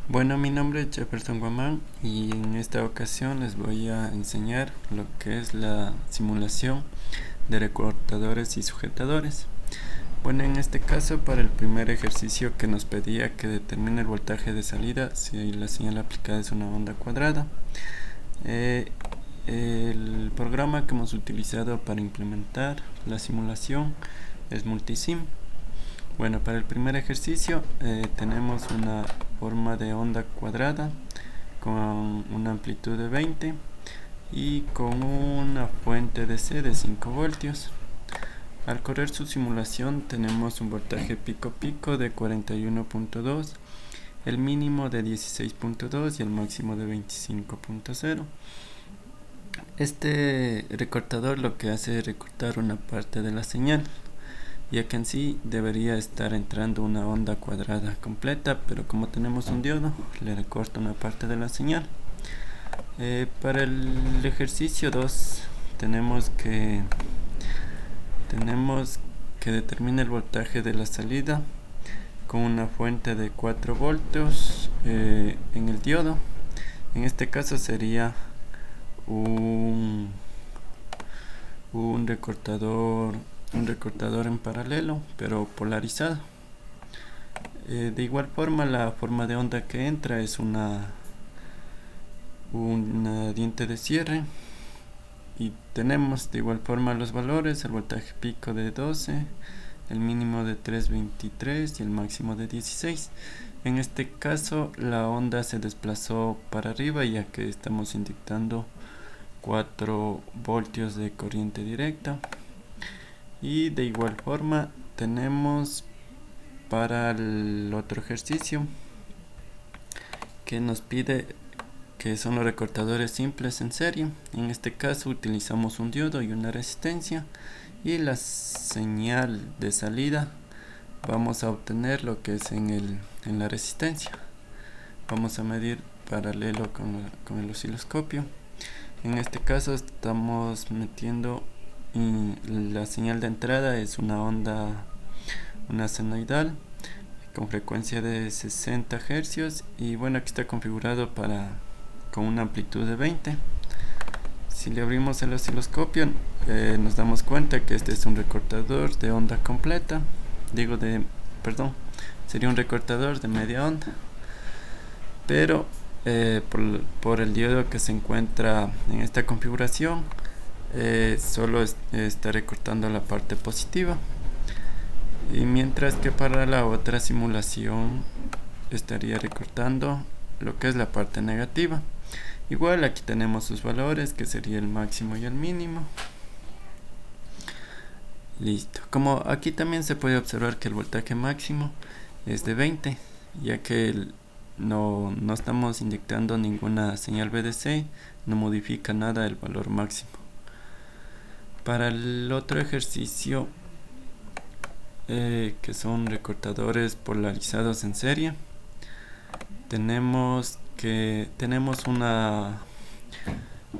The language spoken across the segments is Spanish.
Bueno, mi nombre es Jefferson Guamán y en esta ocasión les voy a enseñar lo que es la simulación de recortadores y sujetadores. Bueno, en este caso, para el primer ejercicio que nos pedía que determine el voltaje de salida si la señal aplicada es una onda cuadrada, el programa que hemos utilizado para implementar la simulación es Multisim. Bueno, para el primer ejercicio tenemos una forma de onda cuadrada con una amplitud de 20 y con una fuente DC de 5 voltios. Al correr su simulación tenemos un voltaje pico de 41.2, el mínimo de 16.2 y el máximo de 25.0. Este recortador lo que hace es recortar una parte de la señal, ya que en sí debería estar entrando una onda cuadrada completa, pero como tenemos un diodo, le recorta una parte de la señal. Para el ejercicio 2 tenemos que determinar el voltaje de la salida con una fuente de 4 voltios en el diodo. En este caso sería un recortador en paralelo, pero polarizado. De igual forma, la forma de onda que entra es una diente de cierre, y tenemos de igual forma los valores: el voltaje pico de 12, el mínimo de 3.23 y el máximo de 16. En este caso la onda se desplazó para arriba, ya que estamos inyectando 4 voltios de corriente directa. Y de igual forma tenemos para el otro ejercicio que nos pide que son los recortadores simples en serie. En este caso utilizamos un diodo y una resistencia, y la señal de salida vamos a obtener lo que es en la resistencia. Vamos a medir paralelo con el osciloscopio. En este caso estamos metiendo la señal de entrada es una senoidal con frecuencia de 60 Hz, y bueno, aquí está configurado con una amplitud de 20. Si le abrimos el osciloscopio, nos damos cuenta que este es un recortador de onda completa, sería un recortador de media onda, pero por el diodo que se encuentra en esta configuración, solo está recortando la parte positiva, y mientras que para la otra simulación estaría recortando lo que es la parte negativa. Igual aquí tenemos sus valores, que sería el máximo y el mínimo. Listo. Como aquí también se puede observar que el voltaje máximo es de 20, ya que no estamos inyectando ninguna señal VDC, no modifica nada el valor máximo. Para el otro ejercicio, que son recortadores polarizados en serie, tenemos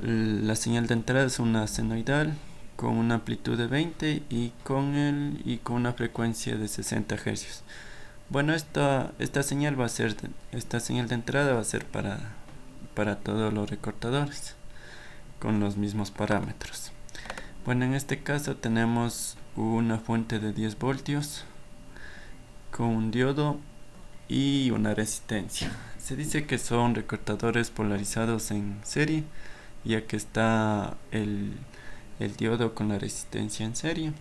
la señal de entrada es una senoidal con una amplitud de 20 y con una frecuencia de 60 Hz. Bueno, esta señal de entrada va a ser para todos los recortadores con los mismos parámetros. Bueno, en este caso tenemos una fuente de 10 voltios con un diodo y una resistencia. Se dice que son recortadores polarizados en serie, ya que está el diodo con la resistencia en serie,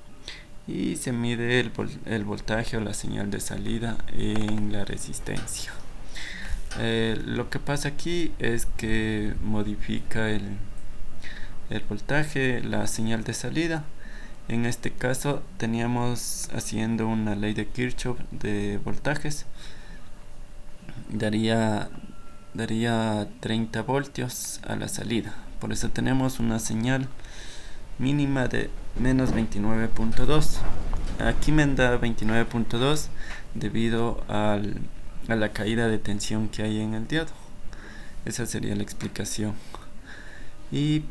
y se mide el voltaje o la señal de salida en la resistencia. Lo que pasa aquí es que modifica el voltaje, la señal de salida. En este caso teníamos haciendo una ley de Kirchhoff de voltajes, daría 30 voltios a la salida. Por eso tenemos una señal mínima de menos 29.2. Aquí me da 29.2 debido a la caída de tensión que hay en el diodo. Esa sería la explicación. Y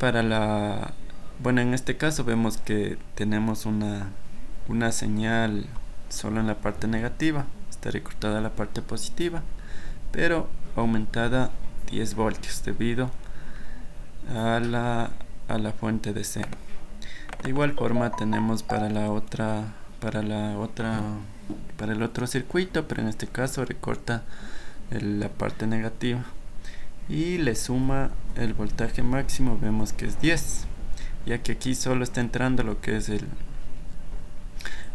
en este caso vemos que tenemos una señal solo en la parte negativa, está recortada la parte positiva, pero aumentada 10 voltios debido a la fuente de C. De igual forma tenemos para el otro circuito, pero en este caso recorta la parte negativa y le suma el voltaje máximo, vemos que es 10, ya que aquí solo está entrando lo que es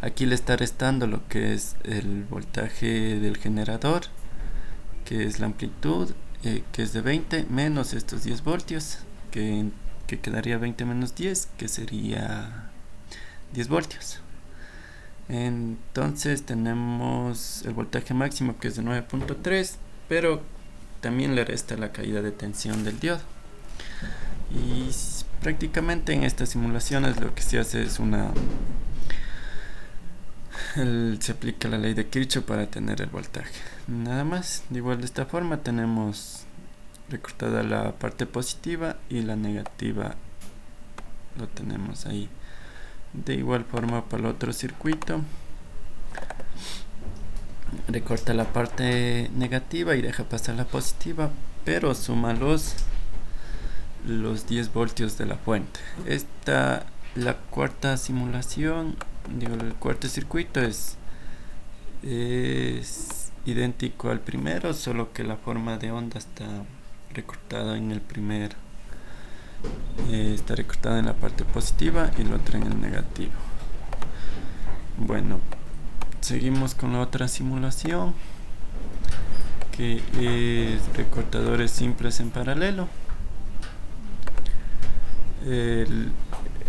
aquí le está restando lo que es el voltaje del generador, que es la amplitud, que es de 20, menos estos 10 voltios, que quedaría 20 menos 10, que sería 10 voltios. Entonces tenemos el voltaje máximo, que es de 9.3, pero también le resta la caída de tensión del diodo. Y prácticamente en estas simulaciones lo que se hace es se aplica la ley de Kirchhoff para tener el voltaje, nada más. De esta forma tenemos recortada la parte positiva y la negativa lo tenemos ahí. De igual forma para el otro circuito recorta la parte negativa y deja pasar la positiva, pero suma los 10 voltios de la fuente. La cuarta simulación, el cuarto circuito es idéntico al primero, solo que la forma de onda está recortada en el primero. Está recortada en la parte positiva y la otra en el negativo. Bueno, seguimos con la otra simulación, que es recortadores simples en paralelo.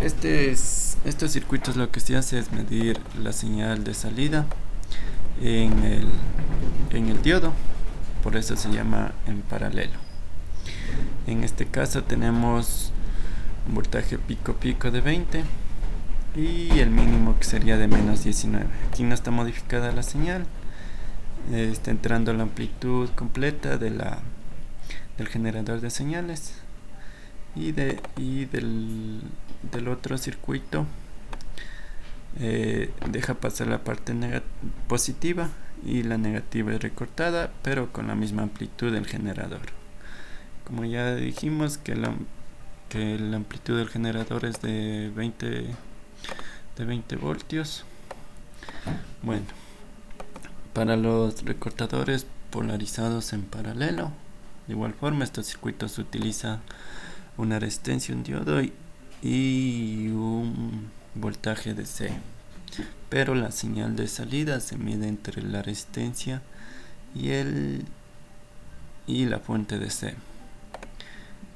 Estos circuitos lo que se hace es medir la señal de salida en el diodo, por eso se llama en paralelo. En este caso tenemos un voltaje pico de 20 y el mínimo que sería de menos 19. Aquí no está modificada la señal, está entrando la amplitud completa del generador de señales. Y del otro circuito deja pasar la parte positiva y la negativa es recortada, pero con la misma amplitud del generador. Como ya dijimos que la amplitud del generador es de 20 voltios. Bueno, para los recortadores polarizados en paralelo, de igual forma estos circuitos utilizan una resistencia, un diodo y un voltaje de C, pero la señal de salida se mide entre la resistencia y la fuente de C.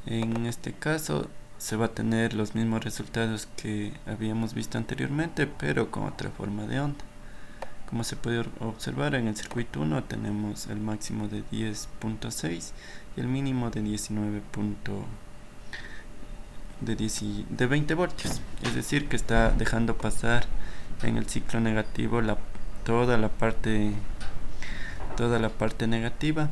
En este caso se va a tener los mismos resultados que habíamos visto anteriormente, pero con otra forma de onda. Como se puede observar, en el circuito 1 tenemos el máximo de 10.6 y el mínimo de 20 voltios, es decir que está dejando pasar en el ciclo negativo toda la parte negativa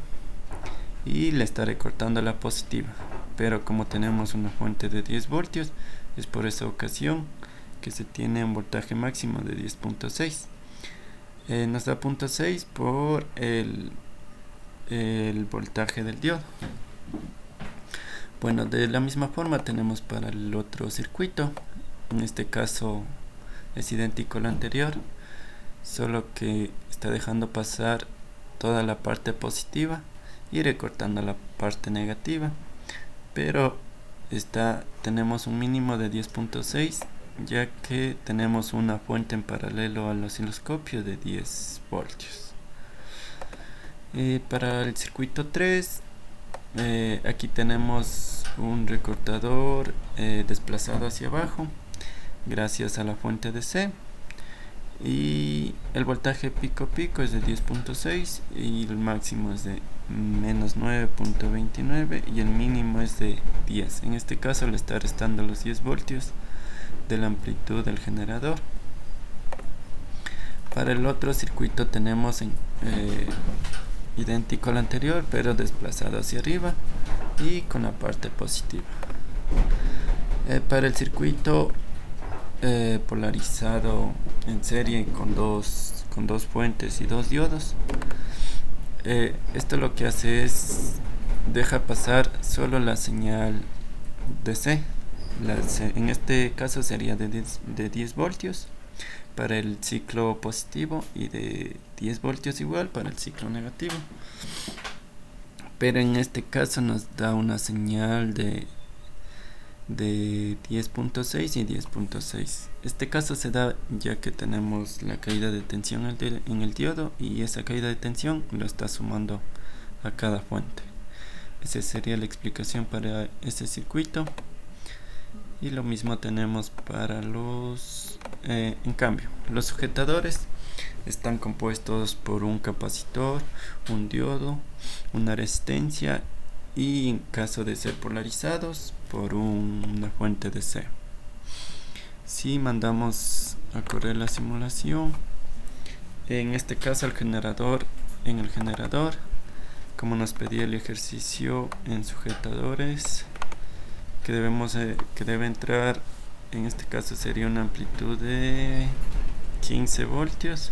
y le está recortando la positiva, pero como tenemos una fuente de 10 voltios es por esa ocasión que se tiene un voltaje máximo de 10.6. Nos da 0.6 por el voltaje del diodo. Bueno, de la misma forma tenemos para el otro circuito. En este caso es idéntico al anterior, solo que está dejando pasar toda la parte positiva y recortando la parte negativa, pero tenemos un mínimo de 10.6, ya que tenemos una fuente en paralelo al osciloscopio de 10 voltios. Para el circuito 3, aquí tenemos un recortador desplazado hacia abajo gracias a la fuente de C, y el voltaje pico es de 10.6 y el máximo es de menos 9.29 y el mínimo es de 10. En este caso le está restando los 10 voltios de la amplitud del generador. Para el otro circuito tenemos idéntico al anterior, pero desplazado hacia arriba y con la parte positiva. Para el circuito polarizado en serie con dos fuentes y dos diodos, Esto lo que hace es deja pasar solo la señal DC. En este caso sería de 10 voltios para el ciclo positivo y de 10 voltios igual para el ciclo negativo. Pero en este caso nos da una señal de 10.6 y 10.6. Este caso se da ya que tenemos la caída de tensión en el diodo, y esa caída de tensión lo está sumando a cada fuente. Esa sería la explicación para este circuito. Y lo mismo tenemos para los... en cambio, los sujetadores están compuestos por un capacitor, un diodo, una resistencia y, en caso de ser polarizados, por una fuente DC. Si mandamos a correr la simulación, en este caso en el generador, como nos pedía el ejercicio en sujetadores, que debe entrar, en este caso sería una amplitud de 15 voltios,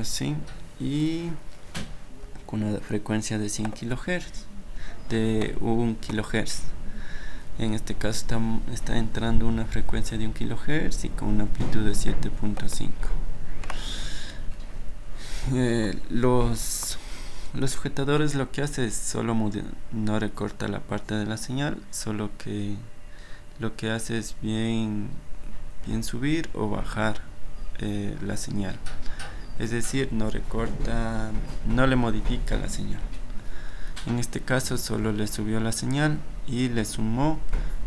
sí, y con una frecuencia de 100 kHz, de 1 kHz. En este caso está entrando una frecuencia de 1 kHz y con una amplitud de 7.5. Los sujetadores lo que hace es solo no recorta la parte de la señal, solo que lo que hace es bien subir o bajar la señal. Es decir, no recorta, no le modifica la señal. En este caso solo le subió la señal y le sumó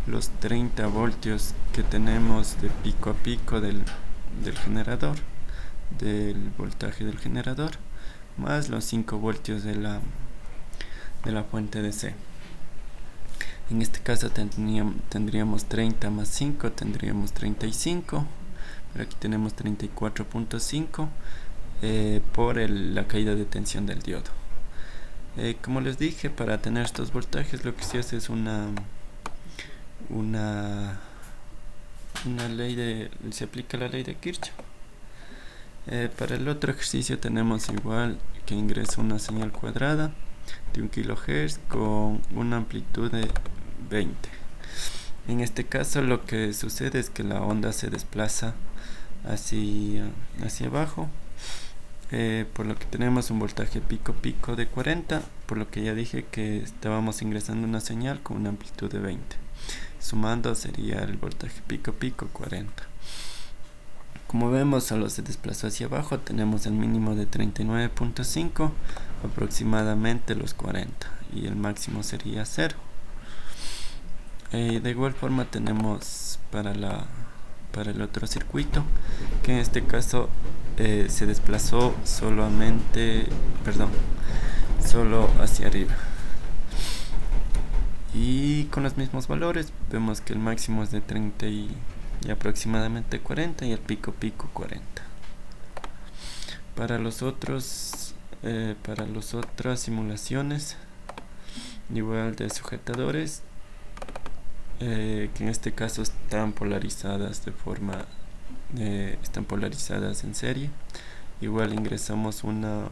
los 30 voltios que tenemos de pico a pico del generador, del voltaje del generador, más los 5 voltios de la fuente DC. En este caso tendríamos 30 más 5, tendríamos 35, pero aquí tenemos 34.5 por la caída de tensión del diodo. Como les dije, para tener estos voltajes lo que se hace es se aplica la ley de Kirchhoff. Para el otro ejercicio tenemos igual que ingresa una señal cuadrada de 1 kHz con una amplitud de 20. En este caso lo que sucede es que la onda se desplaza hacia abajo, por lo que tenemos un voltaje pico de 40, por lo que ya dije que estábamos ingresando una señal con una amplitud de 20. Sumando sería el voltaje pico 40. Como vemos, solo se desplazó hacia abajo. Tenemos el mínimo de 39.5, aproximadamente los 40, y el máximo sería 0. De igual forma tenemos para el otro circuito, que en este caso se desplazó solo hacia arriba. Y con los mismos valores vemos que el máximo es de 30 y aproximadamente 40, y el pico 40. Para las otras simulaciones igual de sujetadores, que en este caso están polarizadas en serie, igual ingresamos una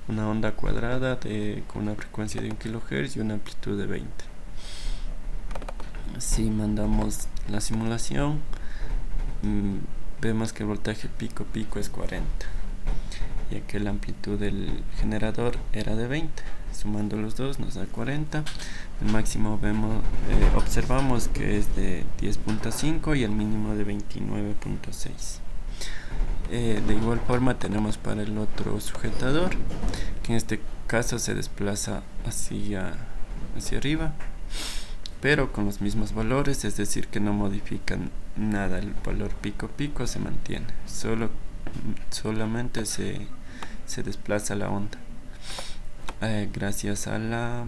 onda cuadrada con una frecuencia de 1 kHz y una amplitud de 20. Si mandamos la simulación, vemos que el voltaje pico es 40, ya que la amplitud del generador era de 20. Sumando los dos nos da 40. El máximo observamos que es de 10.5 y el mínimo de 29.6. De igual forma tenemos para el otro sujetador, que en este caso se desplaza hacia arriba, pero con los mismos valores, es decir que no modifican nada. El valor pico se mantiene, solamente se desplaza la onda, gracias a la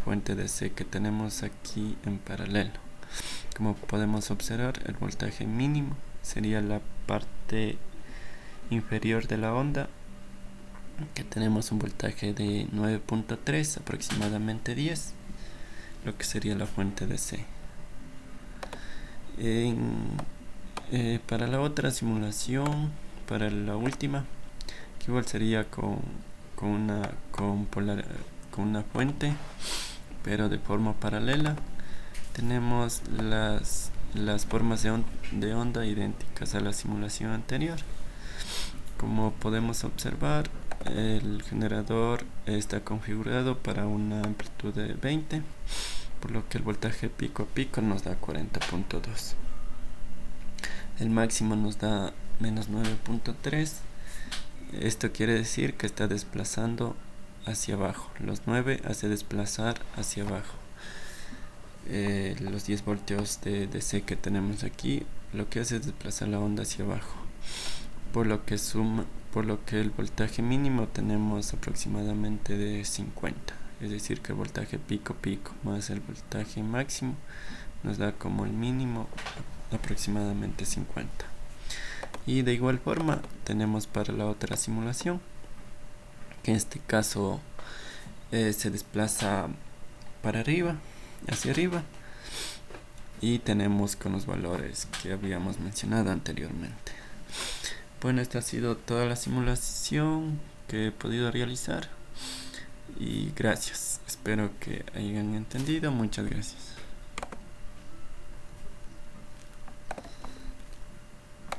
fuente DC que tenemos aquí en paralelo. Como podemos observar, el voltaje mínimo sería la parte inferior de la onda, que tenemos un voltaje de 9.3, aproximadamente 10, lo que sería la fuente DC. Para la otra simulación, para la última, que igual sería con una fuente, pero de forma paralela. Tenemos las formas de onda idénticas a la simulación anterior. Como podemos observar, el generador está configurado para una amplitud de 20, por lo que el voltaje pico a pico nos da 40.2. El máximo nos da menos 9.3. Esto quiere decir que está desplazando hacia abajo. Los 9 hace desplazar hacia abajo. Los 10 voltios de DC que tenemos aquí lo que hace es desplazar la onda hacia abajo, por lo que el voltaje mínimo tenemos aproximadamente de 50, es decir que el voltaje pico más el voltaje máximo nos da como el mínimo aproximadamente 50. Y de igual forma tenemos para la otra simulación, que en este caso se desplaza para arriba, hacia arriba, y tenemos con los valores que habíamos mencionado anteriormente. Bueno, esta ha sido toda la simulación que he podido realizar y gracias, espero que hayan entendido. Muchas gracias.